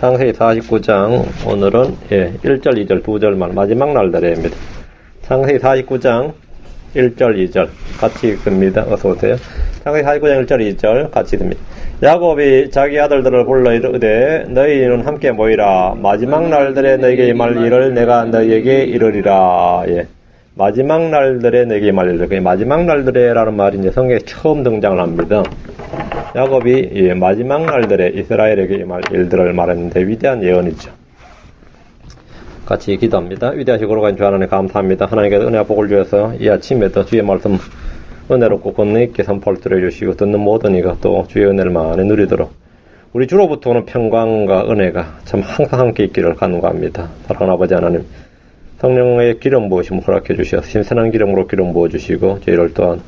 창세기 49장, 오늘은 1절, 2절, 2절만 마지막 날들입니다. 창세기 49장 1절, 2절 같이 읽습니다. 어서 오세요. 창세기 49장 1절, 2절 같이 읽습니다. 야곱이 자기 아들들을 불러 이르되 너희는 함께 모이라. 마지막 날들에 너희에게 임할 일을 내가 너희에게 이르리라. 마지막 날들에 너희에게 임할 일을. 마지막 날들에라는 말이 이제 성경에 처음 등장을 합니다. 야곱이 마지막 날들에 이스라엘에게 임할 일들을 말했는데 위대한 예언이죠. 같이 기도합니다. 위대하시고 거룩한 주 하나님 감사합니다. 하나님께서 은혜와 복을 주셔서 이 아침에도 주의 말씀 은혜롭고 권능 있게 선포를 들어주시고 듣는 모든 이가 또 주의 은혜를 많이 누리도록 우리 주로부터 오는 평강과 은혜가 참 항상 함께 있기를 간구합니다. 사랑하는 아버지 하나님, 성령의 기름 부으심을 허락해 주셔서 신선한 기름으로 기름 부어주시고 저희를 또한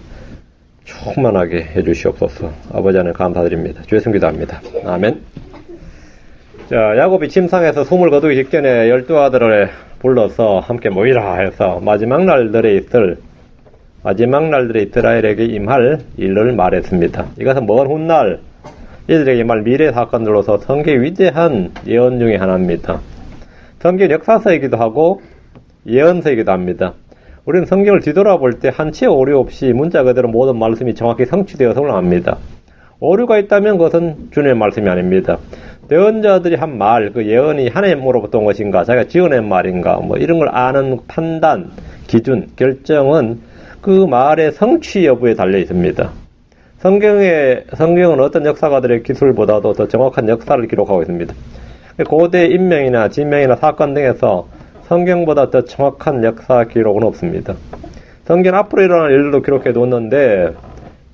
충만하게 해주시옵소서. 아버지 하나님 감사드립니다. 주의 이름 기도합니다. 아멘. 자, 야곱이 침상에서 숨을 거두기 직전에 12아들을 불러서 함께 모이라 해서 마지막 날들에 이스라엘에게 임할 일을 말했습니다. 이것은 먼 훗날 이들에게 임할 미래 사건들로서 성경의 위대한 예언 중에 하나입니다. 성경 역사서이기도 하고 예언서이기도 합니다. 우리는 성경을 뒤돌아볼 때 한치의 오류 없이 문자 그대로 모든 말씀이 정확히 성취되어서 합니다. 오류가 있다면 그것은 주님의 말씀이 아닙니다. 예언자들이 한 말, 그 예언이 하나님으로부터 온 것인가, 자기가 지어낸 말인가, 이런 걸 아는 판단, 기준, 결정은 그 말의 성취 여부에 달려 있습니다. 성경은 어떤 역사가들의 기술보다도 더 정확한 역사를 기록하고 있습니다. 고대 인명이나 지명이나 사건 등에서 성경보다 더 정확한 역사 기록은 없습니다. 성경 앞으로 일어날 일들도 기록해 두었는데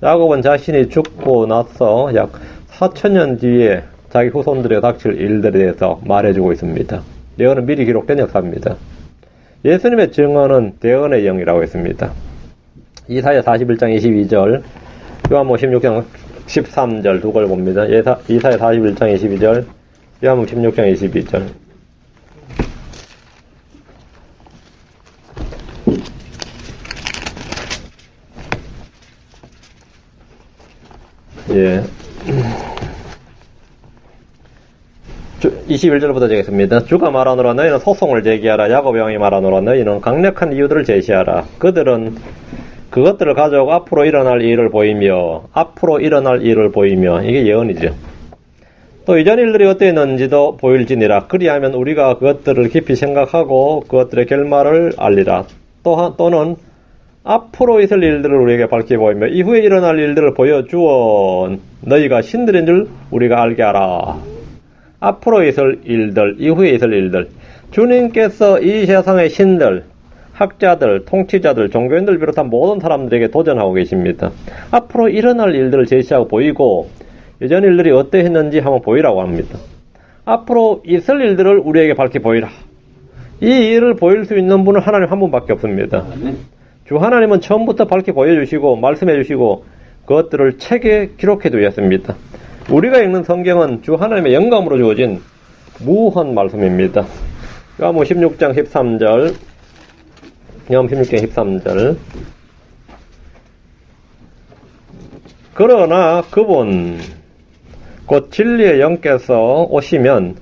야곱은 자신이 죽고 나서 약 4,000년 뒤에 자기 후손들에 닥칠 일들에 대해서 말해주고 있습니다. 예언은 미리 기록된 역사입니다. 예수님의 증언은 대언의 영이라고 했습니다. 이사야 41장 22절, 요한복음 16장 13절 두 걸 봅니다. 이사야 41장 22절, 요한복음 16장 22절. 예. 21절부터 제겠습니다. 주가 말하노라 너희는 소송을 제기하라. 야곱 왕이 말하노라 너희는 강력한 이유들을 제시하라. 그들은 그것들을 가져오고 앞으로 일어날 일을 보이며 이게 예언이죠. 또 이전 일들이 어땠는지도 보일지니라. 그리하면 우리가 그것들을 깊이 생각하고 그것들의 결말을 알리라. 또는 앞으로 있을 일들을 우리에게 밝히 보이며 이후에 일어날 일들을 보여주어 너희가 신들인 줄 우리가 알게 하라. 앞으로 있을 일들, 이후에 있을 일들. 주님께서 이 세상의 신들, 학자들, 통치자들, 종교인들 비롯한 모든 사람들에게 도전하고 계십니다. 앞으로 일어날 일들을 제시하고 보이고 예전 일들이 어떠했는지 한번 보이라고 합니다. 앞으로 있을 일들을 우리에게 밝히 보이라. 이 일을 보일 수 있는 분은 하나님 한 분밖에 없습니다. 주 하나님은 처음부터 밝히 보여주시고 말씀해 주시고 그것들을 책에 기록해 두셨습니다. 우리가 읽는 성경은 주 하나님의 영감으로 주어진 무한 말씀입니다. 요한복음 16장 13절, 요한복음 16장 13절. 그러나 그분 곧 진리의 영께서 오시면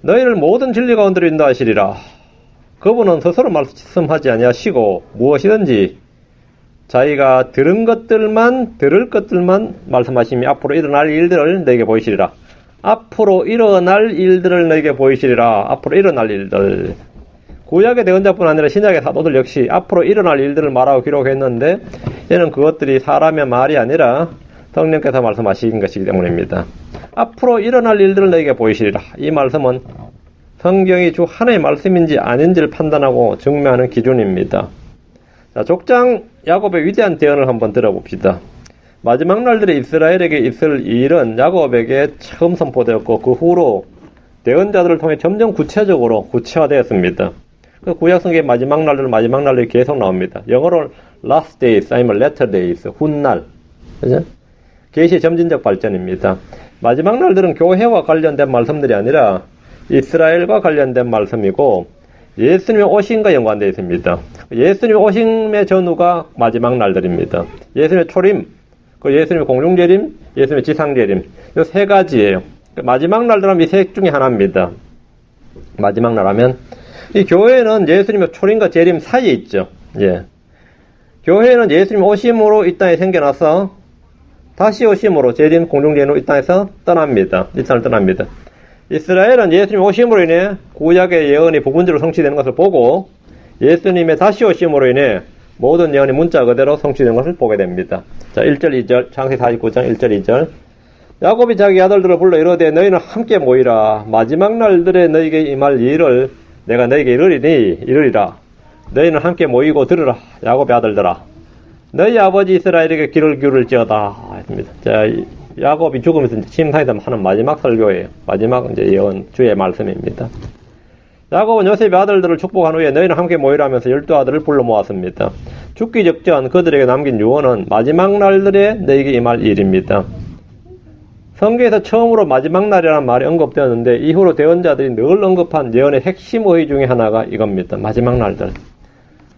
너희를 모든 진리 가운데로 인도하시리라. 그분은 스스로 말씀하지 아니하시고 무엇이든지 자기가 들을 것들만 말씀하시며 앞으로 일어날 일들을 너에게 보이시리라. 앞으로 일어날 일들을 너에게 보이시리라. 앞으로 일어날 일들. 구약의 대언자뿐 아니라 신약의 사도들 역시 앞으로 일어날 일들을 말하고 기록했는데 얘는 그것들이 사람의 말이 아니라 성령께서 말씀하신 것이기 때문입니다. 앞으로 일어날 일들을 너에게 보이시리라. 이 말씀은 성경이 주 하나의 말씀인지 아닌지를 판단하고 증명하는 기준입니다. 자, 족장 야곱의 위대한 대언을 한번 들어봅시다. 마지막 날들에 이스라엘에게 있을 일은 야곱에게 처음 선포되었고 그 후로 대언자들을 통해 점점 구체적으로 구체화되었습니다. 그 구약 성경의 마지막 날들이 계속 나옵니다. 영어로 last days 아니면 latter days, 훗날. 그죠? 계시의 점진적 발전입니다. 마지막 날들은 교회와 관련된 말씀들이 아니라 이스라엘과 관련된 말씀이고 예수님의 오심과 연관되어 있습니다. 예수님의 오심의 전후가 마지막 날들입니다. 예수님의 초림, 그 예수님의 공중재림, 예수님의 지상재림, 이 세 가지예요. 마지막 날들은 이 셋 중에 하나입니다. 마지막 날 하면 이 교회는 예수님의 초림과 재림 사이에 있죠. 예. 교회는 예수님 오심으로 이 땅에 생겨나서 다시 오심으로 재림 공중재림으로 이 땅에서 떠납니다. 이 땅을 떠납니다. 이스라엘은 예수님 오심으로 인해 구약의 예언이 부분적으로 성취되는 것을 보고 예수님의 다시 오심으로 인해 모든 예언이 문자 그대로 성취되는 것을 보게 됩니다. 자, 1절 2절 창세기 49장 1절 2절 야곱이 자기 아들들을 불러 이르되 너희는 함께 모이라 마지막 날들에 너희에게 임할 일을 내가 너희에게 이르리라 너희는 함께 모이고 들으라 야곱의 아들들아 너희 아버지 이스라엘에게 귀를 기울일지어다 했습니다. 자, 야곱이 죽으면서 침상에서 하는 마지막 설교예요. 마지막 이제 예언 주의 말씀입니다. 야곱은 요셉의 아들들을 축복한 후에 너희는 함께 모이라면서 12아들을 불러 모았습니다. 죽기 직전 그들에게 남긴 유언은 마지막 날들에 너희에게 임할 일입니다. 성경에서 처음으로 마지막 날이라는 말이 언급되었는데 이후로 대언자들이 늘 언급한 예언의 핵심 의의 중에 하나가 이겁니다. 마지막 날들.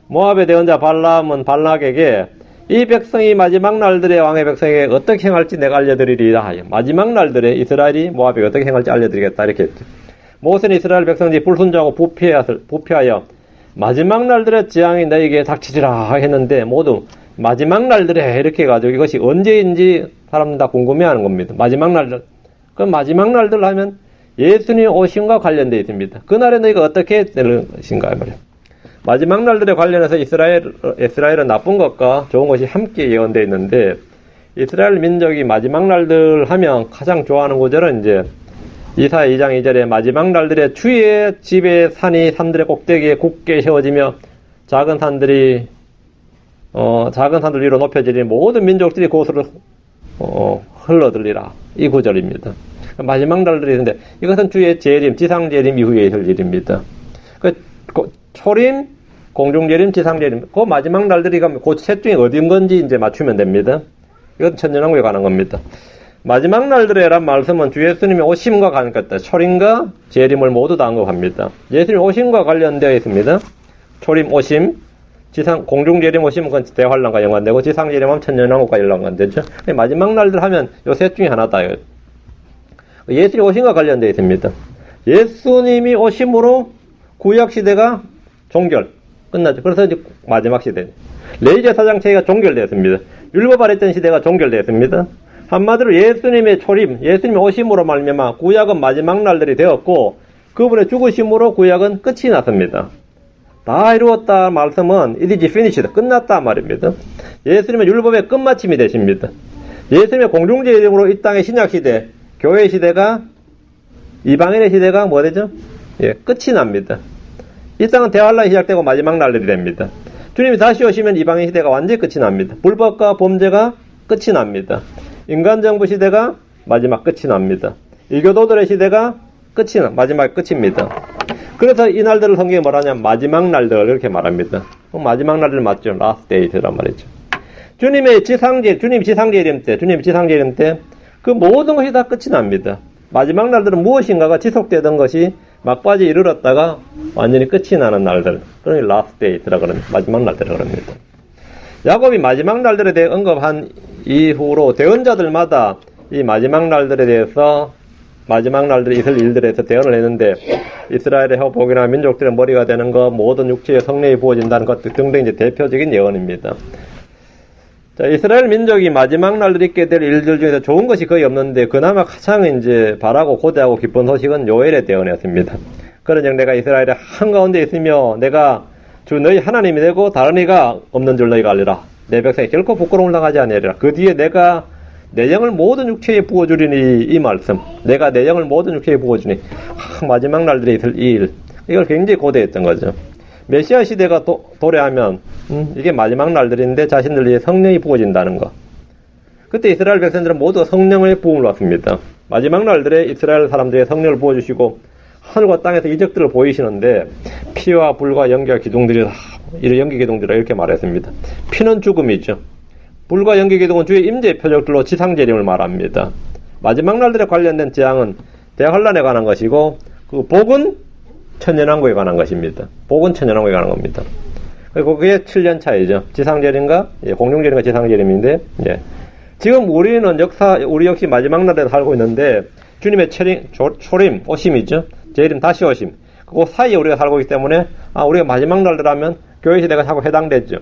모압의 대언자 발람은 발락에게 이 백성이 마지막 날들의 왕의 백성에게 어떻게 행할지 내가 알려드리리라. 마지막 날들에 이스라엘이 모압에게 어떻게 행할지 알려드리겠다 이렇게 했죠. 모세는 이스라엘 백성들이 불순종하고 부패하여 마지막 날들의 재앙이 너희에게 닥치리라 했는데 모두 마지막 날들에 이렇게 해가지고 이것이 언제인지 사람들 다 궁금해하는 겁니다. 마지막 날들. 그럼 마지막 날들 하면 예수님 오심과 관련되어 있습니다. 그날에 너희가 어떻게 되는 것인가 말이에요. 마지막 날들에 관련해서 이스라엘은 나쁜 것과 좋은 것이 함께 예언되어 있는데 이스라엘 민족이 마지막 날들 하면 가장 좋아하는 구절은 이제 이사야 2장 2절에 마지막 날들에 주의 집의 산이 산들의 꼭대기에 굳게 세워지며 작은 산들 위로 높여지니 모든 민족들이 그곳으로 흘러들리라. 이 구절입니다. 마지막 날들이 있는데 이것은 주의 재림, 지상재림 이후에 있을 일입니다. 초림, 공중재림, 지상재림 그 마지막 날들이 가면 그 셋 중에 어딘 건지 이제 맞추면 됩니다. 이건 천년왕국에 관한 겁니다. 마지막 날들에란 말씀은 주 예수님의 오심과 관련됐다. 초림과 재림을 모두 다 언급합니다. 예수님 오심과 관련되어 있습니다. 초림 오심, 공중재림 오심은 그건 대환란과 연관되고 지상재림은 천년왕국과 연관되죠. 마지막 날들 하면 요 셋 중에 하나다. 예수님 오심과 관련되어 있습니다. 예수님이 오심으로 구약시대가 종결 끝나죠. 그래서 이제 마지막 시대 레이저 사장체계가 종결되었습니다. 율법 아래 있던 시대가 종결되었습니다. 한마디로 예수님의 초림, 예수님의 오심으로 말미암아 구약은 마지막 날들이 되었고 그분의 죽으심으로 구약은 끝이 났습니다. 다 이루었다 말씀은 it is finished, 끝났다 말입니다. 예수님의 율법의 끝마침이 되십니다. 예수님의 공중재림으로 이 땅의 신약시대, 교회 시대가 이방인의 시대가 뭐 되죠? 예, 끝이 납니다. 이 땅은 대환란이 시작되고 마지막 날들이 됩니다. 주님이 다시 오시면 이방인 시대가 완전히 끝이 납니다. 불법과 범죄가 끝이 납니다. 인간정부 시대가 마지막 끝이 납니다. 이교도들의 시대가 마지막 끝입니다. 그래서 이 날들을 성경에 뭐라냐면 마지막 날들 이렇게 말합니다. 마지막 날들 맞죠? last days란 말이죠. 주님 지상재림 때 그 모든 것이 다 끝이 납니다. 마지막 날들은 무엇인가가 지속되던 것이 막바지에 이르렀다가 완전히 끝이 나는 날들. 그러니 last days라 그럽니다. 마지막 날들이라 그럽니다. 야곱이 마지막 날들에 대해 언급한 이후로 대언자들마다 이 마지막 날들에 대해서 마지막 날들에 있을 일들에 대해서 대언을 했는데 이스라엘의 회복이나 민족들의 머리가 되는 것, 모든 육체의 성령이 부어진다는 것 등등 이제 대표적인 예언입니다. 자, 이스라엘 민족이 마지막 날들이 있게 될 일들 중에서 좋은 것이 거의 없는데 그나마 가장 이제 바라고 고대하고 기쁜 소식은 요엘의 대언이었습니다. 그런즉 내가 이스라엘의 한가운데 있으며 내가 주 너희 하나님이 되고 다른 이가 없는 줄 너희가 알리라. 내 백성이 결코 부끄러움을 당하지 아니하리라. 그 뒤에 내가 내 영을 모든 육체에 부어주리니 이 말씀. 내가 내 영을 모든 육체에 부어주니 마지막 날들에 있을 이 일. 이걸 굉장히 고대했던 거죠. 메시아 시대가 도래하면 이게 마지막 날들인데 자신들 위해 성령이 부어진다는 거. 그때 이스라엘 백성들은 모두 성령의 부음을 받습니다. 마지막 날들에 이스라엘 사람들의 성령을 부어주시고 하늘과 땅에서 이적들을 보이시는데 피와 불과 연기와 기둥들이라 연기 기둥들이라 이렇게 말했습니다. 피는 죽음이죠. 불과 연기 기둥은 주의 임재의 표적들로 지상재림을 말합니다. 마지막 날들에 관련된 재앙은 대환란에 관한 것이고 그 복은 천년왕국에 관한 것입니다. 복은 천년왕국에 관한 겁니다. 그리고 그게 7년 차이죠. 지상재림과 공중재림과 지상재림인데 지금 우리는 우리 역시 마지막 날에 살고 있는데 주님의 초림, 오심이죠. 재림, 다시 오심. 그 사이에 우리가 살고 있기 때문에, 우리가 마지막 날들하면 교회 시대가 자꾸 해당되죠.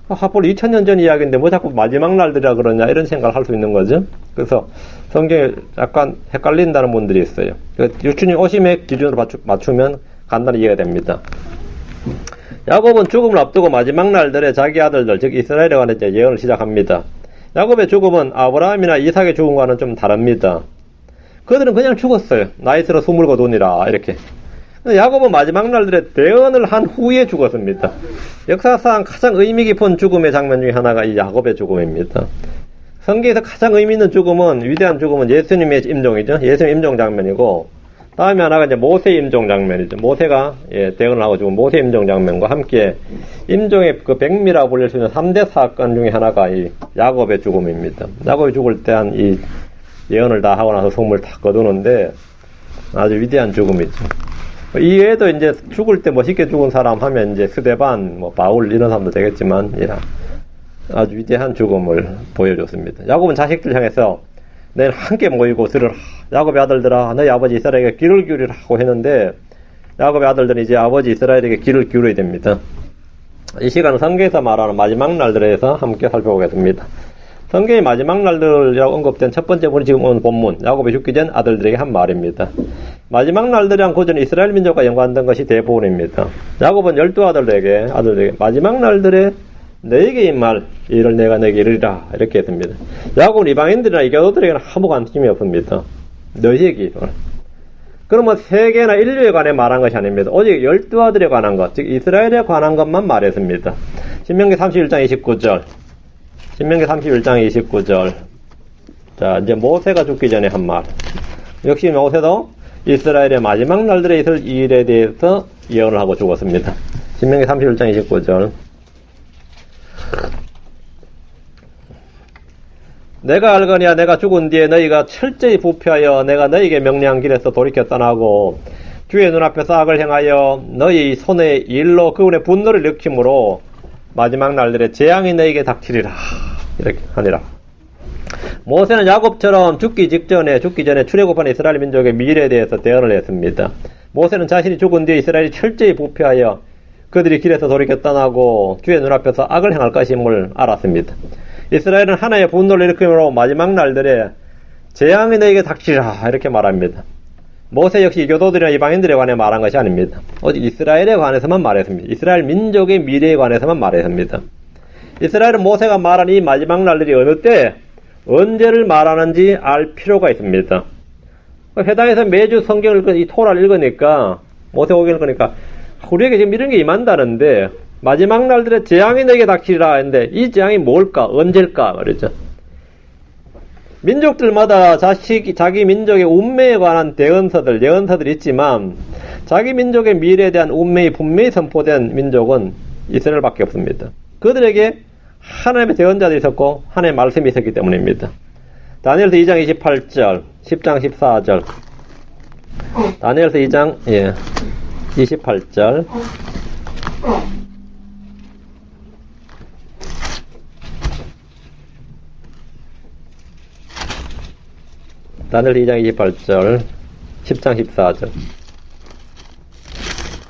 벌써 2000년 전 이야기인데 뭐 자꾸 마지막 날들이라 그러냐, 이런 생각을 할 수 있는 거죠. 그래서 성경에 약간 헷갈린다는 분들이 있어요. 주님 오심의 기준으로 맞추면 간단히 이해가 됩니다. 야곱은 죽음을 앞두고 마지막 날들에 자기 아들들, 즉 이스라엘에 관해 예언을 시작합니다. 야곱의 죽음은 아브라함이나 이삭의 죽음과는 좀 다릅니다. 그들은 그냥 죽었어요. 나이 들어 숨을 거두니라, 이렇게. 야곱은 마지막 날들에 대언을 한 후에 죽었습니다. 역사상 가장 의미 깊은 죽음의 장면 중에 하나가 이 야곱의 죽음입니다. 성경에서 가장 의미 있는 죽음은, 위대한 죽음은 예수님의 임종이죠. 예수님 임종 장면이고, 다음에 하나가 이제 모세 임종 장면이죠. 모세가 대언을 하고 죽은 모세 임종 장면과 함께 임종의 그 백미라고 불릴 수 있는 3대 사건 중에 하나가 이 야곱의 죽음입니다. 야곱이 죽을 때 한 이 예언을 다 하고 나서 속물 다 거두는데 아주 위대한 죽음이죠. 이외에도 이제 죽을 때 멋있게 죽은 사람 하면 이제 스데반, 바울 이런 사람도 되겠지만, 아주 위대한 죽음을 보여줬습니다. 야곱은 자식들 향해서 내일 함께 모이고 들으라. 야곱의 아들들아, 너희 아버지 이스라엘에게 귀를 기울이라고 했는데, 야곱의 아들들은 이제 아버지 이스라엘에게 귀를 기울여야 됩니다. 이 시간은 성경에서 말하는 마지막 날들에서 함께 살펴보겠습니다. 성경의 마지막 날들이라고 언급된 첫 번째 분이 지금 온 본문, 야곱이 죽기 전 아들들에게 한 말입니다. 마지막 날들이란 구절은 이스라엘 민족과 연관된 것이 대부분입니다. 야곱은 12아들에게 마지막 날들에 너에게 이 말, 이를 내가 너에게 이르리라, 이렇게 했습니다. 야곱은 이방인들이나 이교도들에게는 아무 관심이 없습니다. 너희에게. 그러면 세계나 인류에 관해 말한 것이 아닙니다. 오직 12아들에 관한 것, 즉 이스라엘에 관한 것만 말했습니다. 신명기 31장 29절. 신명기 31장 29절. 자, 이제 모세가 죽기 전에 한 말. 역시 모세도 이스라엘의 마지막 날들에 있을 일에 대해서 예언을 하고 죽었습니다. 신명기 31장 29절. 내가 알거니와 내가 죽은 뒤에 너희가 철저히 부패하여 내가 너희에게 명령한 길에서 돌이켜 떠나고 주의 눈앞에서 악을 행하여 너희 손의 일로 그분의 분노를 일으킴으로 마지막 날들에 재앙이 너희에게 닥치리라, 이렇게 하니라. 모세는 야곱처럼 죽기 전에 출애굽한 이스라엘 민족의 미래에 대해서 대언을 했습니다. 모세는 자신이 죽은 뒤에 이스라엘이 철저히 부패하여 그들이 길에서 돌이켜 떠나고 주의 눈앞에서 악을 행할 것임을 알았습니다. 이스라엘은 하나의 분노를 일으킴으로 마지막 날들에 재앙이 너에게 닥치리라, 이렇게 말합니다. 모세 역시 교도들이나 이방인들에 관해 말한 것이 아닙니다. 오직 이스라엘에 관해서만 말했습니다. 이스라엘 민족의 미래에 관해서만 말했습니다. 이스라엘은 모세가 말한 이 마지막 날들이 어느 때, 언제를 말하는지 알 필요가 있습니다. 회당에서 매주 성경을 이 토라를 읽으니까, 모세오경을 읽으니까 우리에게 지금 이런 게 임한다는데 마지막 날들에 재앙이 너에게 닥치리라 했는데 이 재앙이 뭘까? 언제일까? 말이죠. 민족들마다 자기 민족의 운명에 관한 대언서들, 예언서들이 있지만 자기 민족의 미래에 대한 운명이 분명히 선포된 민족은 이스라엘밖에 없습니다. 그들에게 하나님의 대언자들이 있었고 하나님의 말씀이 있었기 때문입니다. 다니엘서 2장 28절, 10장 14절. 다니엘서 2장 28절. 다니엘 2장 28절, 10장 14절.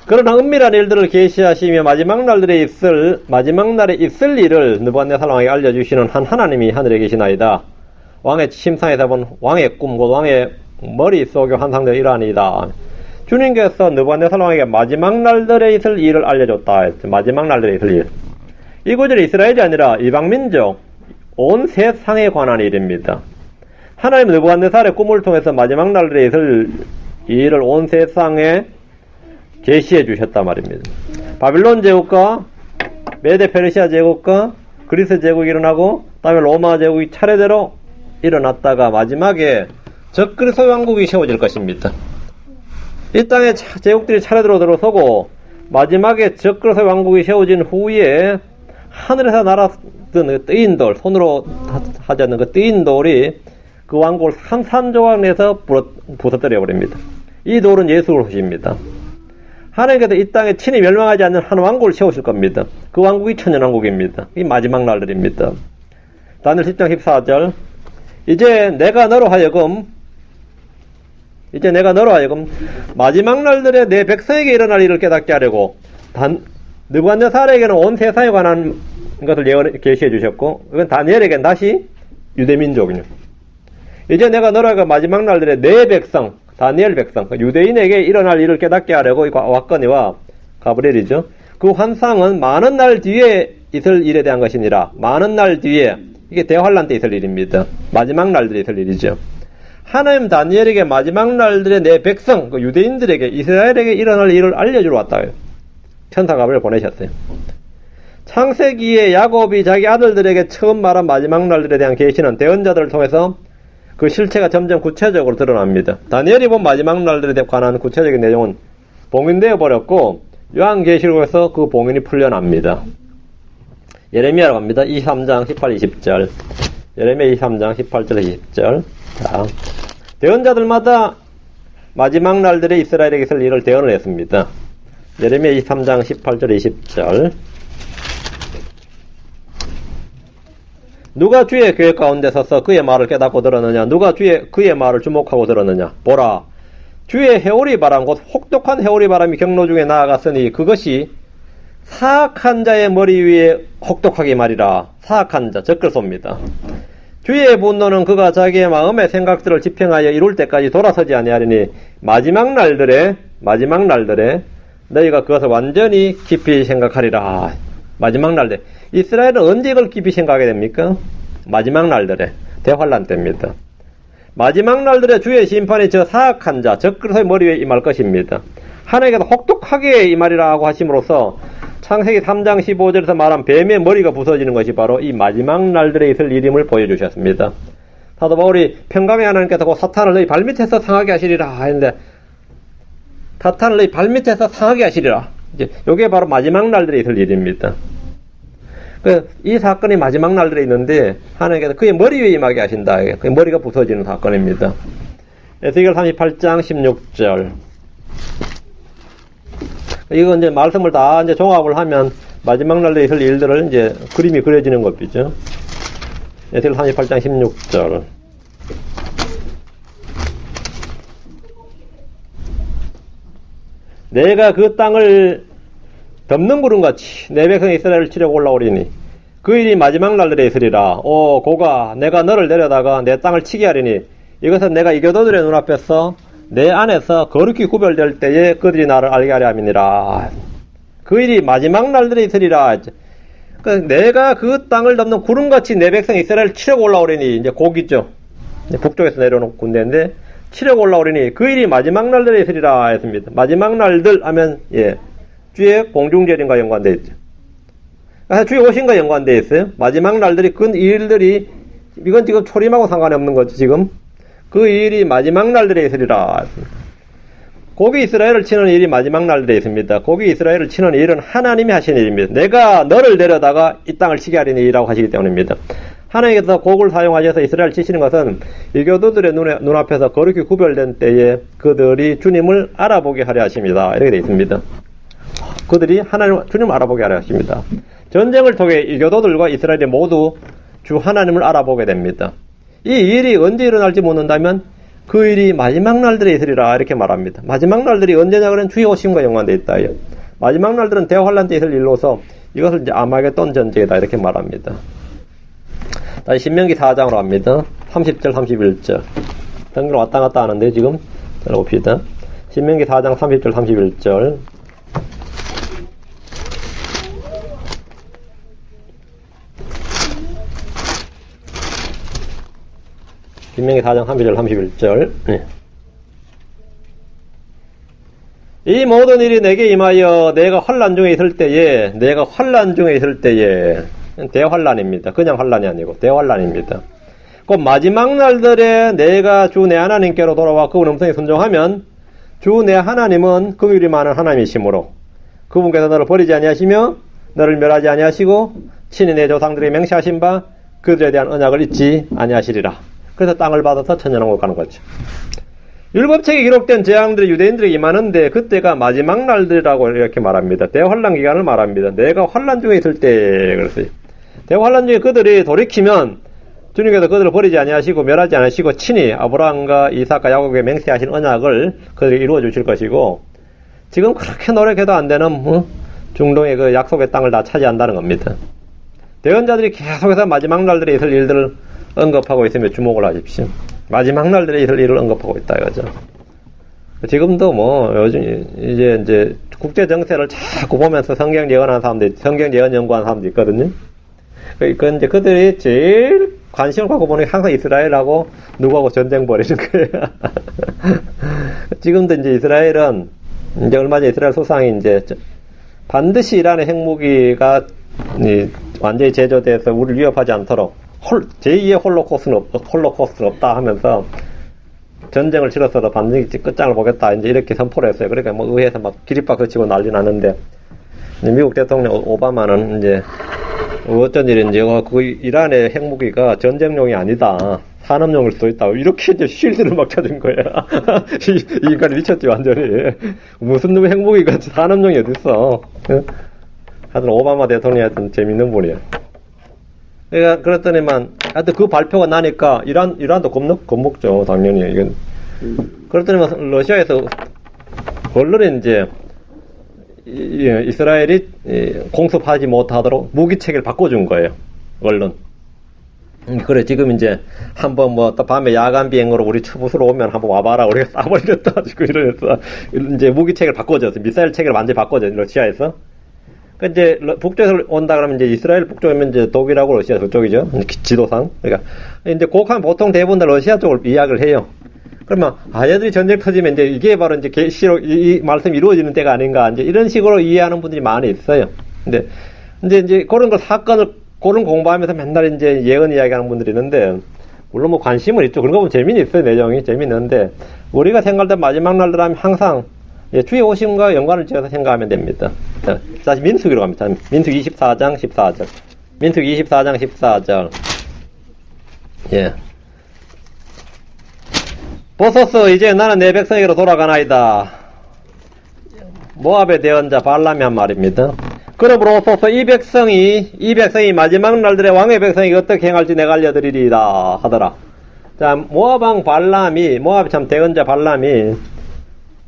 그러나 은밀한 일들을 계시하시며 마지막 날에 있을 일을 느부갓네살 왕에게 알려주시는 한 하나님이 하늘에 계시나이다. 왕의 침상에서 본 왕의 꿈, 곧 왕의 머릿속에 환상되어 이러하니이다. 주님께서 느부갓네살 왕에게 마지막 날들에 있을 일을 알려줬다 했죠. 마지막 날들에 있을 일. 이 구절이 이스라엘이 아니라 이방민족, 온 세상에 관한 일입니다. 하나님 느부갓네살의 꿈을 통해서 마지막 날들에 있을 일을 온 세상에 계시해 주셨단 말입니다. 바빌론 제국과 메데 페르시아 제국과 그리스 제국이 일어나고 그다음에 로마 제국이 차례대로 일어났다가 마지막에 적그리스도 왕국이 세워질 것입니다. 이 땅에 제국들이 차례대로 들어서고 마지막에 적그리스도 왕국이 세워진 후에 하늘에서 날았던 그 뜨인 돌, 손으로 하지 않는 그 뜨인 돌이 그 왕국을 산산조각 내서 부서뜨려 버립니다. 이 돌은 예수 그리스도입니다. 하나님께서 이 땅에 친히 멸망하지 않는 한 왕국을 세우실 겁니다. 그 왕국이 천년왕국입니다. 이 마지막 날들입니다. 다니엘 10장 14절. 이제 내가 너로 하여금 이제 내가 너로 하여금 마지막 날들에 내 백성에게 일어날 일을 깨닫게 하려고 느부갓네살에게는 온 세상에 관한 것을 계시해 주셨고, 이건 다니엘에게는 다시 유대민족이요. 이제 내가 너로 하여금 마지막 날들에 내 백성, 다니엘 백성, 유대인에게 일어날 일을 깨닫게 하려고 왔거니와, 가브리엘이죠. 그 환상은 많은 날 뒤에 있을 일에 대한 것이니라. 많은 날 뒤에, 이게 대환란 때 있을 일입니다. 마지막 날들에 있을 일이죠. 하나님 다니엘에게 마지막 날들에 내 백성, 그 유대인들에게, 이스라엘에게 일어날 일을 알려주러 왔다고요. 천사 가브리엘 보내셨어요. 창세기에 야곱이 자기 아들들에게 처음 말한 마지막 날들에 대한 계시는 대언자들을 통해서 그 실체가 점점 구체적으로 드러납니다. 다니엘이 본 마지막 날들에 관한 구체적인 내용은 봉인되어 버렸고, 요한계시록에서 그 봉인이 풀려납니다. 예레미야로 갑니다. 23장 18, 20절. 예레미야 23장 18절, 20절. 자, 대언자들마다 마지막 날들에 이스라엘에게 있을 일을 대언을 했습니다. 예레미야 23장 18절, 20절. 누가 주의 계획 가운데 서서 그의 말을 깨닫고 들었느냐? 누가 그의 말을 주목하고 들었느냐? 보라, 주의 해오리 바람, 곧 혹독한 해오리 바람이 경로 중에 나아갔으니 그것이 사악한 자의 머리 위에 혹독하게 말이라. 사악한 자, 적글소입니다. 주의 분노는 그가 자기의 마음의 생각들을 집행하여 이룰 때까지 돌아서지 아니하리니 마지막 날들에 너희가 그것을 완전히 깊이 생각하리라. 마지막 날들. 이스라엘은 언제 이걸 깊이 생각하게 됩니까? 마지막 날들에, 대환란 때입니다. 마지막 날들에 주의 심판이 저 사악한 자, 적그리스도의 머리 위에 임할 것입니다. 하나님께서 혹독하게 임하리라고 하심으로써 창세기 3장 15절에서 말한 뱀의 머리가 부서지는 것이 바로 이 마지막 날들에 있을 일임을 보여주셨습니다. 사도 바울이 평강의 하나님께서 그 사탄을 너희 발밑에서 상하게 하시리라 했는데, 사탄을 너희 발밑에서 상하게 하시리라. 이제 요게 바로 마지막 날들에 있을 일입니다. 이 사건이 마지막 날들에 있는데 하나님께서 그의 머리 위에 임하게 하신다. 그의 머리가 부서지는 사건입니다. 에스겔 38장 16절. 이거 이제 말씀을 다 이제 종합을 하면 마지막 날들에 있을 일들을 이제 그림이 그려지는 것이죠. 에스겔 38장 16절. 내가 그 땅을 덮는 구름같이 내 백성 이스라엘을 치려고 올라오리니 그 일이 마지막 날들에 있으리라. 오 고가, 내가 너를 내려다가 내 땅을 치게 하리니 이것은 내가 이교도들의 눈앞에서 내 안에서 거룩히 구별될 때에 그들이 나를 알게 하려 함이니라. 그 일이 마지막 날들에 있으리라. 내가 그 땅을 덮는 구름같이 내 백성 이스라엘을 치려고 올라오리니, 이제 곡이죠. 북쪽에서 내려오는 군대인데 치려고 올라오리니 그 일이 마지막 날들에 있으리라 했습니다. 마지막 날들 하면 주의 공중재림과 연관되어 있죠. 주의 오신과 연관되어 있어요. 마지막 날들이 그 일들이, 이건 지금 초림하고 상관이 없는 거죠. 지금 그 일이 마지막 날들에 있으리라. 고기 이스라엘을 치는 일이 마지막 날들에 있습니다. 고기 이스라엘을 치는 일은 하나님이 하시는 일입니다. 내가 너를 내려다가 이 땅을 치게 하리니 라고 하시기 때문입니다. 하나님께서 곡을 사용하셔서 이스라엘 치시는 것은 이교도들의 눈앞에서 거룩히 구별된 때에 그들이 주님을 알아보게 하려 하십니다. 이렇게 되어 있습니다. 그들이 주님을 알아보게 하려 하십니다. 전쟁을 통해 이교도들과 이스라엘이 모두 주 하나님을 알아보게 됩니다. 이 일이 언제 일어날지 묻는다면 그 일이 마지막 날들에 있으리라 이렇게 말합니다. 마지막 날들이 언제냐 그러면 주의 오심과 연관되어 있다. 마지막 날들은 대환란 때 있을 일로서 이것을 이제 아마겟돈 전쟁이다 이렇게 말합니다. 다시 신명기 4장으로 갑니다. 30절 31절 등기로 왔다 갔다 하는데 지금 들어봅시다. 신명기 4장 30절 31절 신명기 4장 30절 31절 이 모든 일이 내게 임하여 내가 환난 중에 있을 때에 대환란입니다. 그냥 환란이 아니고 대환란입니다. 곧 마지막 날들에 내가 주 내 하나님께로 돌아와 그분 음성에 순종하면 주 내 하나님은 긍휼이 많은 하나님이시므로 그분께서 너를 버리지 아니하시며 너를 멸하지 아니하시고 친히 내 조상들에게 맹세하신 바 그들에 대한 언약을 잊지 아니하시리라. 그래서 땅을 받아서 천년왕국 가는 거죠. 율법책에 기록된 재앙들이 유대인들에게 임하는데 그때가 마지막 날들이라고 이렇게 말합니다. 대환란 기간을 말합니다. 내가 환란 중에 있을 때 그랬어요. 대환란 중에 그들이 돌이키면 주님께서 그들을 버리지 아니하시고 멸하지 않으시고 친히 아브라함과 이삭과 야곱에게 맹세하신 언약을 그들에게 이루어 주실 것이고, 지금 그렇게 노력해도 안 되는 중동의 그 약속의 땅을 다 차지한다는 겁니다. 대언자들이 계속해서 마지막 날들에 있을 일들을 언급하고 있으며 주목을 하십시오. 마지막 날들에 있을 일을 언급하고 있다 이거죠. 지금도 요즘 이제 국제 정세를 자꾸 보면서 성경 예언하는 사람들, 성경 예언 연구하는 사람도 있거든요. 그러니까 이제 그들이 제일 관심을 갖고 보는 게 항상 이스라엘하고 누구하고 전쟁 벌이는 거예요. 지금도 이제 이스라엘은 이제 얼마 전에 이스라엘 소상이 이제 반드시 이란의 핵무기가 완전히 제조돼서 우리를 위협하지 않도록 제2의 홀로코스트는 없다 하면서 전쟁을 치렀어도 반드시 끝장을 보겠다 이제 이렇게 선포를 했어요. 그러니까 의회에서 막 기립박 그치고 난리 나는데, 미국 대통령 오바마는 이제 어쩐 일인지 그 이란의 핵무기가 전쟁용이 아니다, 산업용일 수도 있다, 이렇게 이제 쉴드를 막 쳐준 거야. 이 인간이 미쳤지 완전히. 무슨 놈의 핵무기가 산업용이 어딨어. 하여튼 오바마 대통령이 하여튼 재밌는 분이야. 그러니까 그랬더니만 하여튼 그 발표가 나니까 이란도 겁먹죠 당연히. 이건 그랬더니만 러시아에서 언론에 이제 이스라엘이 공습하지 못하도록 무기 체계를 바꿔준 거예요, 언론. 그래, 지금 이제 한번 또 밤에 야간 비행으로 우리 부수러 오면 한번 와봐라, 우리가 쏴버리겠다, 지금 이러면서 이제 무기 체계를 바꿔줬어요. 미사일 체계를 완전히 바꿔줬어요, 러시아에서. 그 이제 북쪽에서 온다 그러면 이제 이스라엘 북쪽이면 이제 독일하고 러시아 저쪽이죠, 지도상. 그러니까 이제 곡하면 보통 대부분 다 러시아 쪽을 이야기를 해요. 그러면 얘들이 전쟁 터지면 이제 이게 바로 이제 계시록 이 말씀이 이루어지는 때가 아닌가, 이제 이런 식으로 이해하는 분들이 많이 있어요. 근데 이제 그런 걸 사건을 그런 공부하면서 맨날 이제 예언 이야기하는 분들이 있는데, 물론 관심은 있죠. 그런 거 보면 재미는 있어요. 내용이 재미있는데, 우리가 생각할 때 마지막 날들 하면 항상 주의 오심과 연관을 지어서 생각하면 됩니다. 다시 민수기로 갑니다. 민수기 24장 14절. 민수기 24장 14절. 예. 보소서, 이제 나는 내 백성에게로 돌아가나이다. 모압의 대언자 발람이 한 말입니다. 그러므로 오소서, 이 백성이 마지막 날들의 왕의 백성이 어떻게 행할지 내가 알려드리리이다 하더라. 자, 모압왕 발람이, 모압 참 대언자 발람이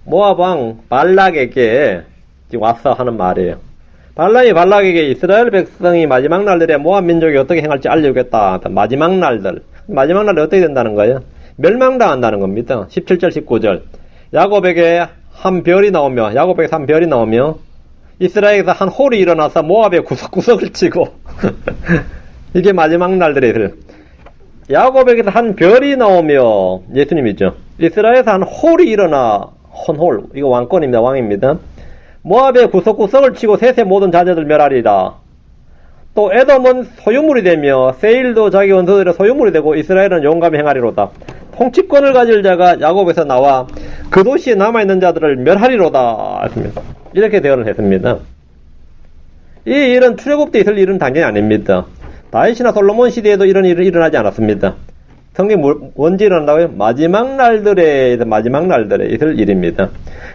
모압왕 발락에게 지금 와서 하는 말이에요. 발람이 발락에게 이스라엘 백성이 마지막 날들에 모압 민족이 어떻게 행할지 알려주겠다. 마지막 날들 어떻게 된다는 거예요? 멸망당한다는 겁니다. 17절 19절. 야곱에게 한 별이 나오며 이스라엘에서 한 홀이 일어나서 모압의 구석구석을 치고 이게 마지막 날들의 일. 야곱에게서 한 별이 나오며, 예수님이죠. 이스라엘에서 한 홀이 일어나, 혼홀, 이거 왕권입니다. 왕입니다. 모압의 구석구석을 치고 셋의 모든 자녀들 멸하리라. 또 에돔은 소유물이 되며 세일도 자기 원수들의 소유물이 되고 이스라엘은 용감히 행하리로다. 통치권을 가질 자가 야곱에서 나와 그 도시에 남아있는 자들을 멸하리로다 했습니다. 이렇게 대언을 했습니다. 이 일은 출애굽 때 있을 일은 당연히 아닙니다. 다윗이나 솔로몬 시대에도 이런 일은 일어나지 않았습니다. 성경이 언제 일어난다고요? 마지막 날들에 있을 일입니다.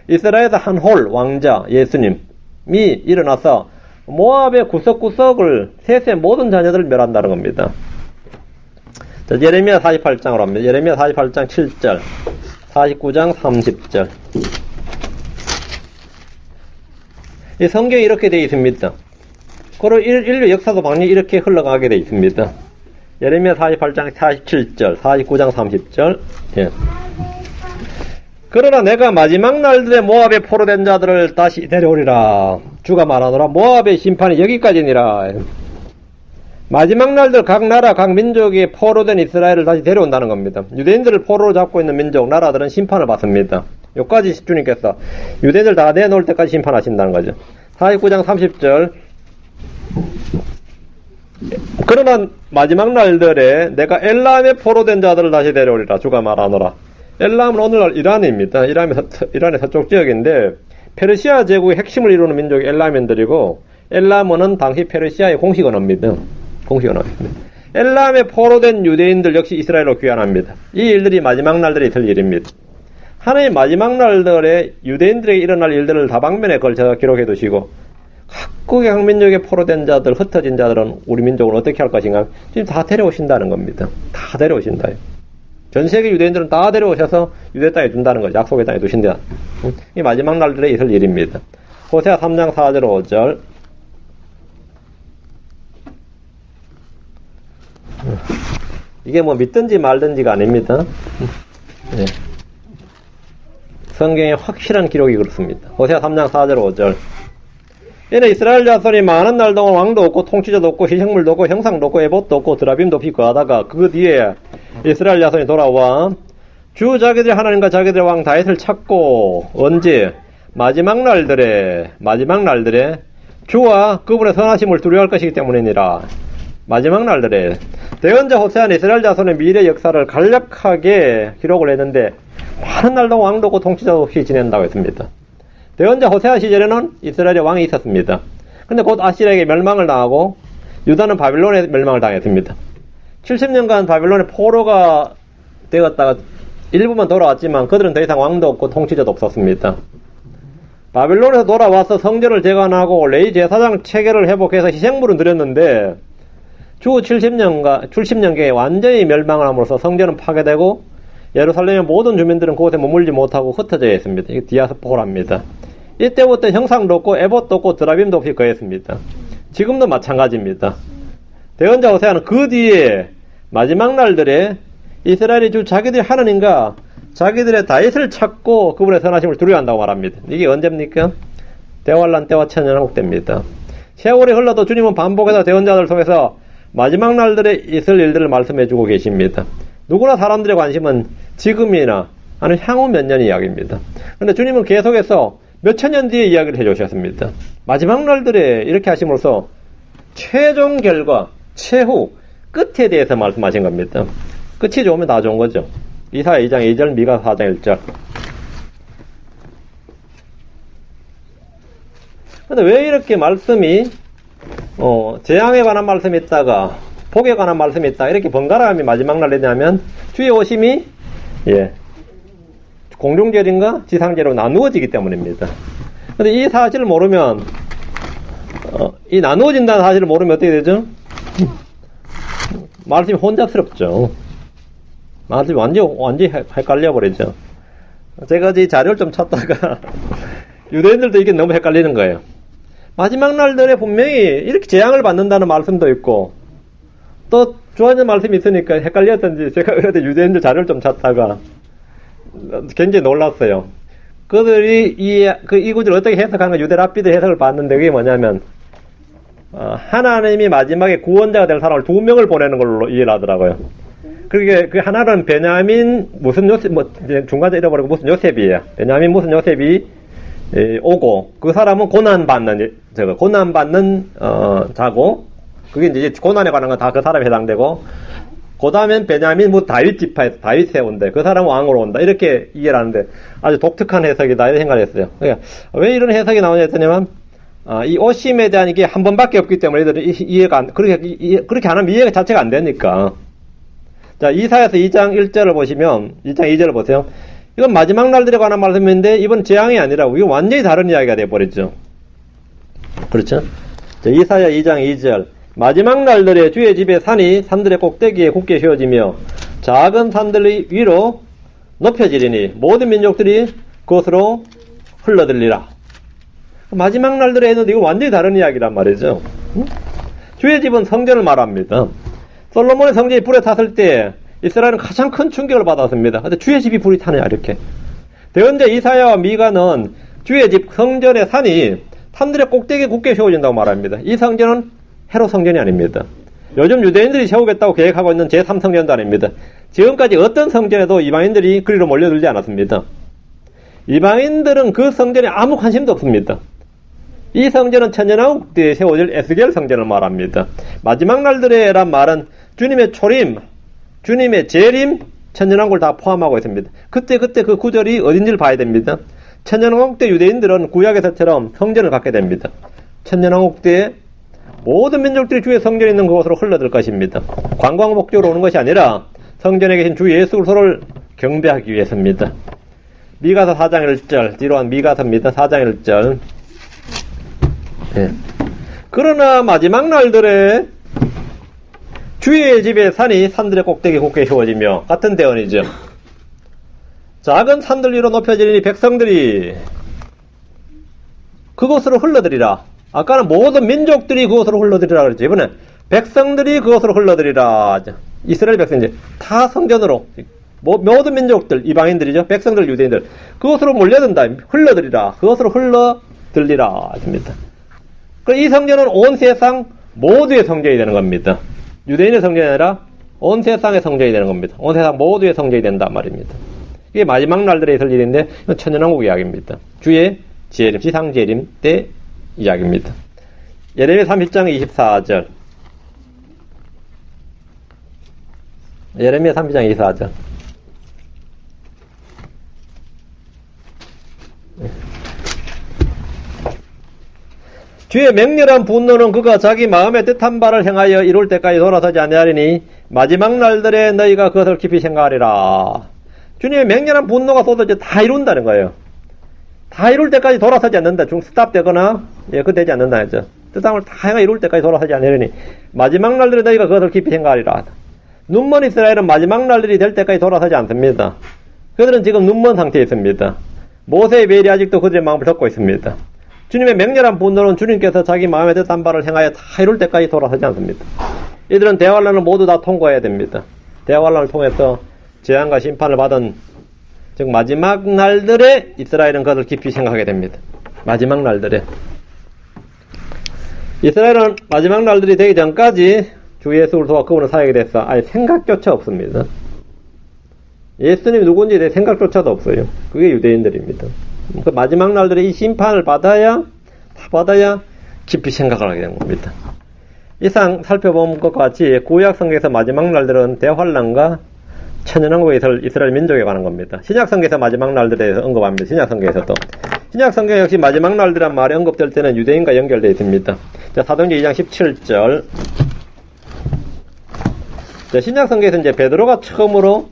이스라엘에서 한 홀 왕자 예수님이 일어나서 모압의 구석구석을 셋의 모든 자녀들을 멸한다는 겁니다. 자, 예레미야 48장으로 합니다. 예레미야 48장 7절, 49장 30절. 이 성경이 이렇게 되어 있습니다. 그리고 인류 역사도 방향이 이렇게 흘러가게 되어 있습니다. 예레미야 48장 47절, 49장 30절. 예. 그러나 내가 마지막 날들에 모압에 포로된 자들을 다시 데려오리라. 주가 말하노라. 모압의 심판이 여기까지니라. 마지막 날들 각 나라, 각 민족이 포로된 이스라엘을 다시 데려온다는 겁니다. 유대인들을 포로로 잡고 있는 민족, 나라들은 심판을 받습니다. 여기까지 주님께서 유대인들 다 내놓을 때까지 심판하신다는 거죠. 49장 30절. 그러나 마지막 날들에 내가 엘람에 포로된 자들을 다시 데려오리라. 주가 말하노라. 엘람은 오늘날 이란입니다. 이란의 서쪽 지역인데 페르시아 제국의 핵심을 이루는 민족이 엘람인들이고, 엘람어는 당시 페르시아의 공식 언어입니다. 엘람에 포로된 유대인들 역시 이스라엘로 귀환합니다. 이 일들이 마지막 날들에 있을 일입니다. 하나님 마지막 날들에 유대인들에게 일어날 일들을 다방면에 걸쳐서 기록해 두시고, 각국의 항민족에 포로된 자들, 흩어진 자들은 우리 민족을 어떻게 할 것인가? 지금 다 데려오신다는 겁니다. 다 데려오신다. 전 세계 유대인들은 다 데려오셔서 유대 땅에 둔다는 거죠. 약속의 땅에 두신다. 이 마지막 날들에 있을 일입니다. 호세아 3장 4절 5절. 이게 뭐 믿든지 말든지가 아닙니다. 네. 성경에 확실한 기록이 그렇습니다. 호세아 3장 4절 5절. 이는 이스라엘 자손이 많은 날 동안 왕도 없고 통치자도 없고 희생물도 없고 형상도 없고 에봇도 없고 드라빔도 없이 거하다가 그 뒤에 이스라엘 자손이 돌아와 주 자기들의 하나님과 자기들의 왕 다윗을 찾고 언제? 마지막 날들에 주와 그분의 선하심을 두려워할 것이기 때문이니라. 마지막 날들에 대언자 호세아는 이스라엘 자손의 미래 역사를 간략하게 기록을 했는데 많은 날 동안 왕도 없고 통치자도 없이 지낸다고 했습니다. 대언자 호세아 시절에는 이스라엘의 왕이 있었습니다. 근데 곧 아시리아에게 멸망을 당하고 유다는 바빌론에 멸망을 당했습니다. 70년간 바빌론의 포로가 되었다가 일부만 돌아왔지만 그들은 더 이상 왕도 없고 통치자도 없었습니다. 바빌론에서 돌아와서 성전을 재건하고 레위 제사장 체계를 회복해서 희생물을 드렸는데 주 70년경에 완전히 멸망을 함으로써 성전은 파괴되고 예루살렘의 모든 주민들은 그곳에 머물지 못하고 흩어져 있습니다. 이게 디아스포라입니다. 이때부터 형상도 없고 에봇도 없고 드라빔도 없이 거했습니다. 지금도 마찬가지입니다. 대언자 호세아는 그 뒤에 마지막 날들에 이스라엘이 주 자기들의 하나님과 자기들의 다윗을 찾고 그분의 선하심을 두려워한다고 말합니다. 이게 언제입니까? 대환란 때와 천년왕국 때입니다. 세월이 흘러도 주님은 반복해서 대언자들을 통해서 마지막 날들에 있을 일들을 말씀해주고 계십니다. 누구나 사람들의 관심은 지금이나 아니면 향후 몇 년 이야기입니다. 그런데 주님은 계속해서 몇천 년 뒤에 이야기를 해주셨습니다. 마지막 날들에 이렇게 하심으로써 최종 결과, 최후, 끝에 대해서 말씀하신 겁니다. 끝이 좋으면 다 좋은 거죠. 이사야 2장 2절, 미가 4장 1절. 근데 왜 이렇게 말씀이 재앙에 관한 말씀이 있다가 복에 관한 말씀이 있다 이렇게 번갈아가며 마지막 날에 되냐면 주의 오심이 공중제일인가 지상제일로 나누어지기 때문입니다. 근데 이 사실을 모르면 이 나누어진다는 사실을 모르면 어떻게 되죠? 말씀이 혼잡스럽죠. 말씀이 완전히 헷갈려 버리죠. 제가 이 자료를 좀 찾다가 유대인들도 이게 너무 헷갈리는 거예요. 마지막 날들에 분명히 이렇게 재앙을 받는다는 말씀도 있고 또 좋아하는 말씀이 있으니까 헷갈렸던지 제가 그래도 유대인들 자료를 좀 찾다가 굉장히 놀랐어요. 그들이 이 구절을 어떻게 해석하는가 유대 랍비들 해석을 봤는데 그게 뭐냐면 하나님이 마지막에 구원자가 될 사람을 2명을 보내는 걸로 이해를 하더라고요. 그게 그 하나는 베냐민 무슨 요셉 중간에 잃어버리고 무슨 요셉이에요. 베냐민 무슨 요셉이 오고 그 사람은 고난받는 자고 그게 이제 고난에 관한 건 다 그 사람에 해당되고 그 다음엔 베냐민 뭐 다윗 지파에서 다윗 세운데 그 사람은 왕으로 온다 이렇게 이해를 하는데 아주 독특한 해석이다 이런 생각을 했어요. 그러니까 왜 이런 해석이 나오냐 했더니만 이 오심에 대한 이게 한 번밖에 없기 때문에 이들은 이해가 그렇게 안 하면 이해가 자체가 안 되니까. 자, 이사야서 2장 1절을 보시면 2장 2절을 보세요. 이건 마지막 날들에 관한 말씀인데 이번 재앙이 아니라 이건 완전히 다른 이야기가 되어버렸죠. 그렇죠? 자, 이사야 2장 2절 마지막 날들에 주의 집의 산이 산들의 꼭대기에 굳게 세워지며 작은 산들 위로 높여지리니 모든 민족들이 그것으로 흘러들리라. 마지막 날들에 했는데 이거 완전히 다른 이야기란 말이죠. 주의 집은 성전을 말합니다. 솔로몬의 성전이 불에 탔을 때 이스라엘은 가장 큰 충격을 받았습니다. 근데 주의 집이 불이 타냐 이렇게. 대언자 이사야와 미가는 주의 집 성전의 산이 산들의 꼭대기에 굳게 세워진다고 말합니다. 이 성전은 헤롯 성전이 아닙니다. 요즘 유대인들이 세우겠다고 계획하고 있는 제3성전도 아닙니다. 지금까지 어떤 성전에도 이방인들이 그리로 몰려들지 않았습니다. 이방인들은 그 성전에 아무 관심도 없습니다. 이 성전은 천년왕국 때에 세워질 에스겔 성전을 말합니다. 마지막 날들에란 말은 주님의 초림, 주님의 재림, 천년왕국을 다 포함하고 있습니다. 그때 그 구절이 어딘지를 봐야 됩니다. 천년왕국 때 유대인들은 구약에서처럼 성전을 갖게 됩니다. 천년왕국 때 모든 민족들이 주의 성전에 있는 그곳으로 흘러들 것입니다. 관광 목적으로 오는 것이 아니라 성전에 계신 주 예수 그리스도를 경배하기 위해서입니다. 미가서 4장 1절, 뒤로 한 미가서입니다. 4장 1절. 예. 그러나 마지막 날들에 주의 집에 산이 산들의 꼭대기 굳게 세워지며 같은 대언이죠. 작은 산들 위로 높여지니 백성들이 그곳으로 흘러들이라. 아까는 모든 민족들이 그곳으로 흘러들이라 그랬죠. 이번엔 백성들이 그곳으로 흘러들이라. 이스라엘 백성들 다 성전으로 모든 민족들, 이방인들이죠. 백성들, 유대인들 그곳으로 몰려든다. 흘러들이라. 그곳으로 흘러들리라 했습니다. 이 성전은 온 세상 모두의 성전이 되는 겁니다. 유대인의 성전이 아니라 온 세상의 성전이 되는 겁니다. 온 세상 모두의 성전이 된단 말입니다. 이게 마지막 날들에 있을 일인데 천년왕국 이야기입니다. 주의 재림, 지상재림 때 이야기입니다. 예레미야 30장 24절. 예레미야 30장 24절. 주의 맹렬한 분노는 그가 자기 마음의 뜻한 바를 행하여 이룰 때까지 돌아서지 아니하리니 마지막 날들에 너희가 그것을 깊이 생각하리라. 주님의 맹렬한 분노가 쏟아져 다 이룬다는 거예요. 다 이룰 때까지 돌아서지 않는다. 스탑되거나 그 되지 않는다 했죠. 뜻한 걸 다 이룰 때까지 돌아서지 아니하리니 마지막 날들에 너희가 그것을 깊이 생각하리라. 눈먼 이스라엘은 마지막 날들이 될 때까지 돌아서지 않습니다. 그들은 지금 눈먼 상태에 있습니다. 모세의 베일이 아직도 그들의 마음을 덮고 있습니다. 주님의 맹렬한 분노는 주님께서 자기 마음에 뜻한 바를 행하여 다 이룰 때까지 돌아서지 않습니다. 이들은 대환란을 모두 다 통과해야 됩니다. 대환란을 통해서 재앙과 심판을 받은 즉 마지막 날들에 이스라엘은 그것을 깊이 생각하게 됩니다. 마지막 날들에 이스라엘은 마지막 날들이 되기 전까지 주 예수를 도와 그분을 사역에 대해서 아예 생각조차 없습니다. 예수님이 누군지에 대해 생각조차도 없어요. 그게 유대인들입니다. 그 마지막 날들에 이 심판을 받아야 깊이 생각을 하게 된 겁니다. 이상 살펴본 것과 같이 구약 성경에서 마지막 날들은 대환란과 천년왕국에 있을 이스라엘 민족에 관한 겁니다. 신약 성경에서 마지막 날들에 대해서 언급합니다. 신약 성경에서도. 신약 성경 역시 마지막 날들이란 말이 언급될 때는 유대인과 연결되어 있습니다. 자, 사도행전 2장 17절. 자, 신약 성경에서 이제 베드로가 처음으로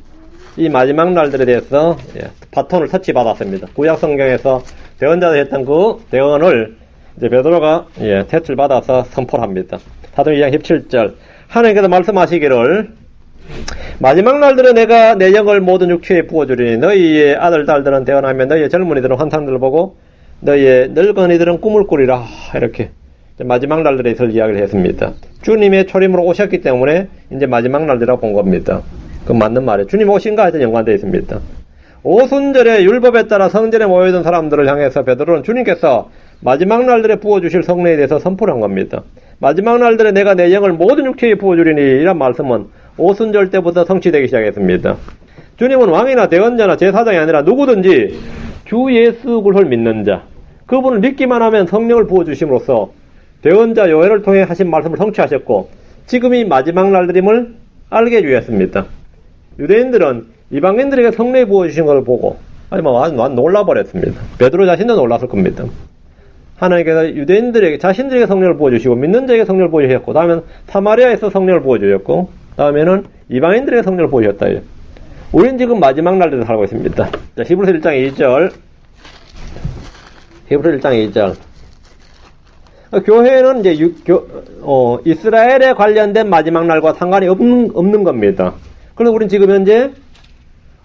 이 마지막 날들에 대해서 바톤을 터치받았습니다. 구약 성경에서 대언자들 했던 그 대언을 이제 베드로가 태출 받아서 선포를 합니다. 사도행전 2장 17절. 하나님께서 말씀하시기를 마지막 날들에 내가 내 영을 모든 육체에 부어주리니 너희의 아들 딸들은 대언하며 너희의 젊은이들은 환상들을 보고 너희의 늙은이들은 꿈을 꾸리라. 이렇게 마지막 날들에 있을 이야기를 했습니다. 주님의 초림으로 오셨기 때문에 이제 마지막 날이라고 본 겁니다. 그 맞는 말이에요. 주님 오신가 하여튼 연관되어 있습니다. 오순절에 율법에 따라 성전에 모여있던 사람들을 향해서 베드로는 주님께서 마지막 날들에 부어주실 성령에 대해서 선포를 한 겁니다. 마지막 날들에 내가 내 영을 모든 육체에 부어주리니 이란 말씀은 오순절 때부터 성취되기 시작했습니다. 주님은 왕이나 대언자나 제사장이 아니라 누구든지 주 예수 그리스도를 믿는 자, 그분을 믿기만 하면 성령을 부어주심으로써 대언자 요엘을 통해 하신 말씀을 성취하셨고 지금이 마지막 날들임을 알게 해주셨습니다. 유대인들은 이방인들에게 성령이 부어주신 것을 보고 아주 놀라버렸습니다. 베드로 자신도 놀랐을 겁니다. 하나님께서 유대인들에게 자신들에게 성령을 부어주시고 믿는 자에게 성령을 부어주셨고 다음에는 사마리아에서 성령을 부어주셨고 다음에는 이방인들에게 성령을 부어주셨다. 우린 지금 마지막 날들에 살고 있습니다. 자, 히브리서 1장 2절. 히브리서 1장 2절. 교회는 이제 이스라엘에 관련된 마지막 날과 상관이 없는 겁니다. 그래서 우린 지금 현재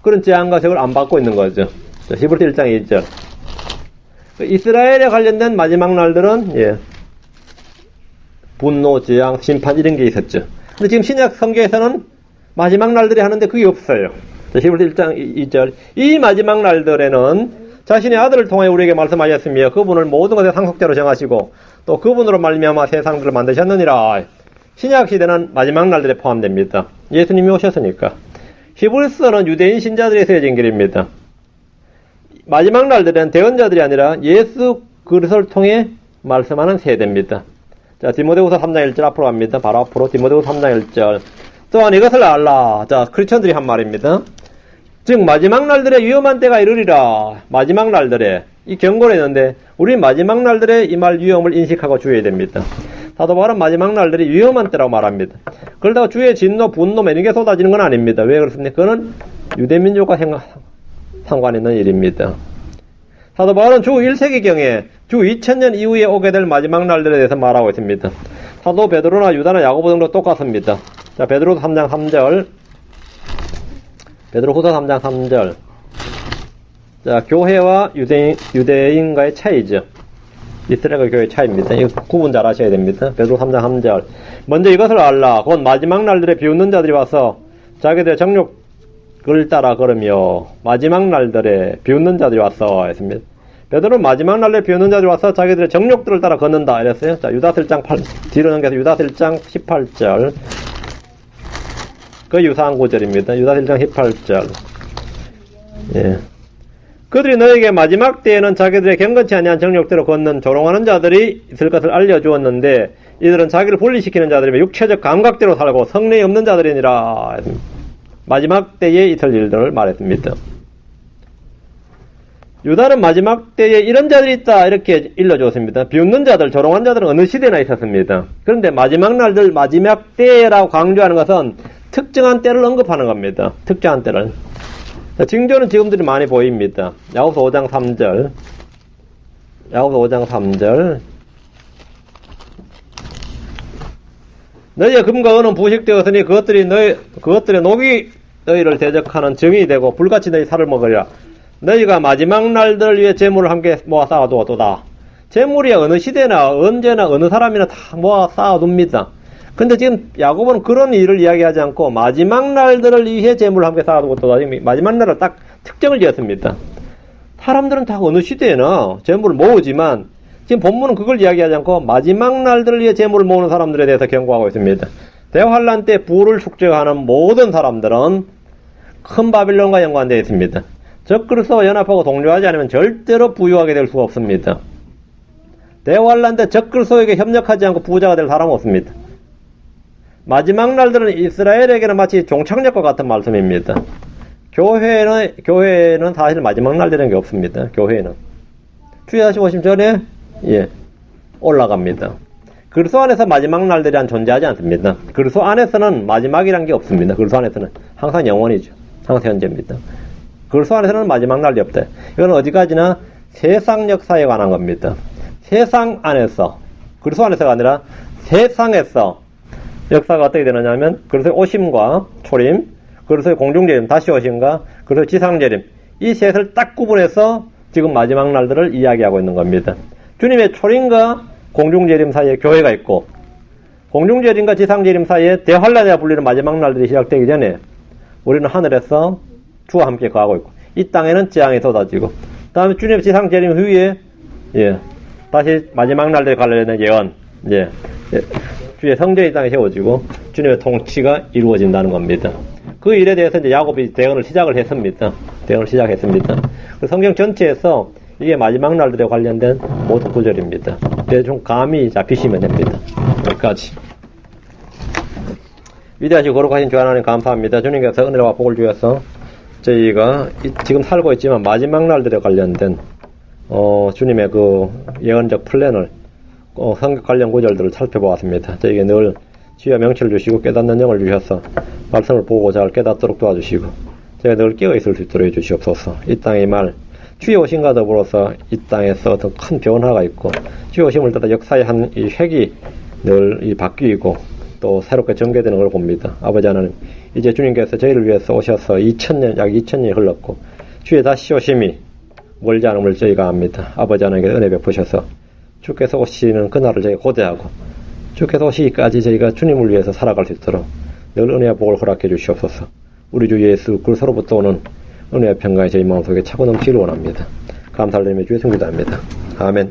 그런 재앙과 적을 안 받고 있는 거죠. 자, 히브리서 1장 2절. 이스라엘에 관련된 마지막 날들은 분노, 재앙, 심판 이런 게 있었죠. 근데 지금 신약 성경에서는 마지막 날들이 하는데 그게 없어요. 자, 히브리서 1장 2절. 이 마지막 날들에는 자신의 아들을 통해 우리에게 말씀하셨으며 그분을 모든 것의 상속자로 정하시고 또 그분으로 말미암아 세상들을 만드셨느니라. 신약 시대는 마지막 날들에 포함됩니다. 예수님이 오셨으니까. 히브리서는 유대인 신자들의 쓰여진 길입니다. 마지막 날들은 대언자들이 아니라 예수 그리스도를 통해 말씀하는 세대입니다. 자, 디모데후서 3장 1절 앞으로 갑니다. 바로 앞으로 디모데후서 3장 1절. 또한 이것을 알라. 자, 크리스천들이 한 말입니다. 즉 마지막 날들에 위험한 때가 이르리라. 마지막 날들에 이 경고를 했는데 우리 마지막 날들에 이 말 위험을 인식하고 주의해야 됩니다. 사도 바울은 마지막 날들이 위험한 때라고 말합니다. 그러다가 주의 진노, 분노, 이런 게 쏟아지는 건 아닙니다. 왜 그렇습니까? 그건 유대민족과 상관 있는 일입니다. 사도 바울은 주 1세기경에 주 2000년 이후에 오게 될 마지막 날들에 대해서 말하고 있습니다. 사도 베드로나 유다나 야고보 등도 똑같습니다. 자, 베드로서 3장 3절. 베드로후서 3장 3절. 자, 교회와 유대인과의 차이죠. 이스라엘 교회의 차이입니다. 이거 구분 잘 하셔야 됩니다. 베드로 3장 3절. 먼저 이것을 알라. 곧 마지막 날들에 비웃는 자들이 와서 자기들의 정욕을 따라 걸으며 마지막 날들에 비웃는 자들이 와서 했습니다. 베드로는 마지막 날에 비웃는 자들이 와서 자기들의 정욕들을 따라 걷는다 이랬어요. 자, 유다서 1장 8, 뒤로 넘겨서 유다서 1장 18절. 그 유사한 구절입니다. 유다서 1장 18절. 예. 그들이 너에게 마지막 때에는 자기들의 경건치 아니한 정욕대로 걷는 조롱하는 자들이 있을 것을 알려주었는데 이들은 자기를 분리시키는 자들이며 육체적 감각대로 살고 성례 없는 자들이니라. 마지막 때에 있을 일들을 말했습니다. 유다는 마지막 때에 이런 자들이 있다 이렇게 일러주었습니다. 비웃는 자들, 조롱한 자들은 어느 시대나 있었습니다. 그런데 마지막 날들, 마지막 때라고 강조하는 것은 특정한 때를 언급하는 겁니다. 특정한 때를. 징조는 지금들이 많이 보입니다. 야고보서 5장 3절. 야고보서 5장 3절. 너희의 금과 은은 부식되었으니 그것들의 녹이 너희를 대적하는 정이 되고 불같이 너희 살을 먹으리라. 너희가 마지막 날들을 위해 재물을 함께 모아 쌓아두었도다. 재물이 어느 시대나 언제나 어느 사람이나 다 모아 쌓아둡니다. 근데 지금 야고보는 그런 일을 이야기하지 않고 마지막 날들을 위해 재물을 함께 쌓아두었도다. 마지막 날을 딱 특정을 지었습니다. 사람들은 다 어느 시대나 재물을 모으지만 지금 본문은 그걸 이야기하지 않고 마지막 날들을 위해 재물을 모으는 사람들에 대해서 경고하고 있습니다. 대환란 때 부를 축적하는 모든 사람들은 큰 바빌론과 연관되어 있습니다. 적그리스도와 연합하고 동료하지 않으면 절대로 부유하게 될 수가 없습니다. 대환란 때 적그리스도에게 협력하지 않고 부자가 될 사람은 없습니다. 마지막 날들은 이스라엘에게는 마치 종착역과 같은 말씀입니다. 교회는 사실 마지막 날이라는 게 없습니다. 교회는 주의 다시 오심 전에 올라갑니다. 그리스도 안에서 마지막 날들이 존재하지 않습니다. 그리스도 안에서는 마지막이란 게 없습니다. 그리스도 안에서는 항상 영원이죠. 항상 현재입니다. 그리스도 안에서는 마지막 날이 없다. 이건 어디까지나 세상 역사에 관한 겁니다. 세상 안에서, 그리스도 안에서가 아니라 세상에서 역사가 어떻게 되느냐 하면 그리스도의 오심과 초림, 그리스도의 공중재림, 다시 오심과 그리스도의 지상재림, 이 셋을 딱 구분해서 지금 마지막 날들을 이야기하고 있는 겁니다. 주님의 초림과 공중재림 사이에 교회가 있고 공중재림과 지상재림 사이에 대환란이라 불리는 마지막 날들이 시작되기 전에 우리는 하늘에서 주와 함께 거하고 있고 이 땅에는 재앙이 쏟아지고 다음에 주님의 지상재림 후에 다시 마지막 날들에 관련된 예언 주의 성전이 땅에 세워지고 주님의 통치가 이루어진다는 겁니다. 그 일에 대해서 이제 야곱이 대언을 시작을 했습니다. 대언을 시작했습니다. 그 성경 전체에서 이게 마지막 날들에 관련된 모든 구절입니다. 대충 감이 잡히시면 됩니다. 여기까지. 위대하시고 거룩하신 주 하나님 감사합니다. 주님께서 은혜와 복을 주셔서 저희가 지금 살고 있지만 마지막 날들에 관련된 주님의 그 예언적 플랜을 성경 관련 구절들을 살펴보았습니다. 저에게 늘 주여 명철을 주시고 깨닫는 영을 주셔서 말씀을 보고 잘 깨닫도록 도와주시고 제가 늘 깨어있을 수 있도록 해주시옵소서. 이 땅의 말 주의 오심과 더불어서 이 땅에서 어떤 큰 변화가 있고 주의 오심을 따라 역사의 한 이 획이 늘 바뀌고 또 새롭게 전개되는 걸 봅니다. 아버지 하나님, 이제 주님께서 저희를 위해서 오셔서 약 2000년이 흘렀고 주의 다시 오심이 멀지 않음을 저희가 압니다. 아버지 하나님께 은혜 베푸셔서 주께서 오시는 그날을 저희가 고대하고 주께서 오시기까지 저희가 주님을 위해서 살아갈 수 있도록 늘 은혜와 복을 허락해 주시옵소서. 우리 주 예수 그리스도로부터 오는 은혜와 평강이 저희 마음속에 차고 넘치기를 원합니다. 감사를 드리며 주의 성기도합니다. 아멘.